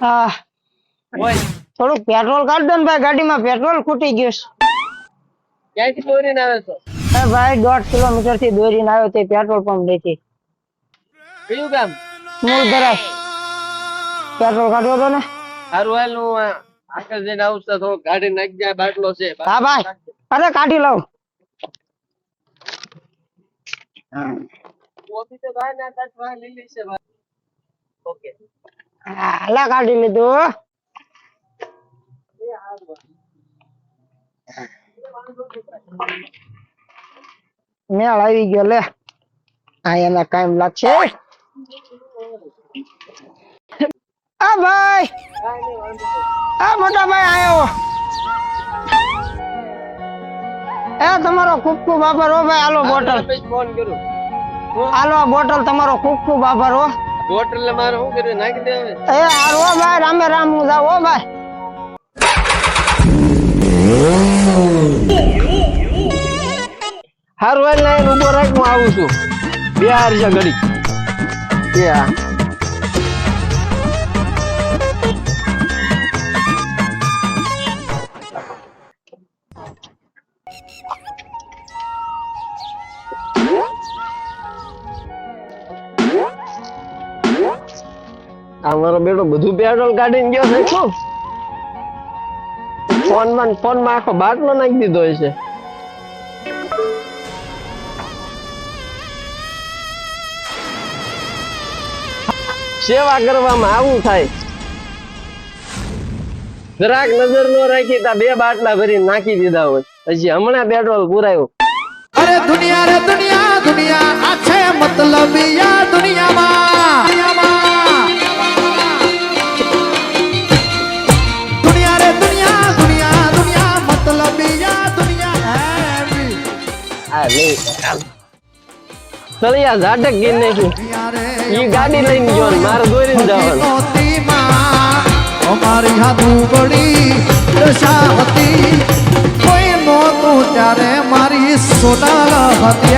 હા ઓય થોડુંક પેટ્રોલ કાઢ દો ને ભાઈ, ગાડીમાં પેટ્રોલ ખૂટી ગયું છે. ક્યાંથી દોરીને આવે છો? એ ભાઈ 1.5 કિલોમીટર થી દોરીને આવ્યો તે પેટ્રોલ પંપ લેતી કયું ગામ? મૂળ ધરાય. પેટ્રોલ કાઢ્યો તો ને. સારું હાલ હું આગળ જઈને આવું છું, થોડો ગાડી નાખી જાય બાટલો છે. હા ભાઈ, અરે કાઢી લઉં. ઓફિસે ભાઈ ના કાઢવા લીલી છે ભાઈ. ઓકે હાલા કાઢી લીધું. મેળ આવી ગયો લે. આ એના કામ લાગશે. આ ભાઈ, આ મોટા ભાઈ આવ્યો. એ તમારો ખૂબ ખૂબ આભાર હો ભાઈ. હાલો બોટલ, ફોન કરું. હાલો બોટલ તમારો ખૂબ ખૂબ આભાર હો. બોટલ ને મારે શું કર્યું નાખી દે હવે. એ હારો ભાઈ, રામે રામ હું જાઉં હો ભાઈ. હારું હાલ ના ઉભો રાખ, હું આવું છું. બે હારી ઘડી કે મારો બેટો બધું પેટ્રોલ કાઢીને ગયો છે. શું ફોન માં આખો બાટલો નાખી દીધો છે. સેવા કરવામાં આવું થાય. જરાક નજર નો રાખી તા 2 બાટલા ભરીને નાખી દીધા હોય. હજી હમણાં પેટ્રોલ પુરાયું. અરે દુનિયા રે દુનિયા, દુનિયા આ છે મતલબિયા દુનિયામાં. દુનિયા રે દુનિયા, દુનિયા દુનિયા મતલબિયા દુનિયા. આ લે સળિયા ઝાટક ગઈ નાખ્યું. ઈ ગાડી લઈને ગયો ને મારે દોરીને જવાનું. અમારી હાથું બળી દશા હતી, કોઈ નહોતું ત્યારે મારી સોનાલ હતી.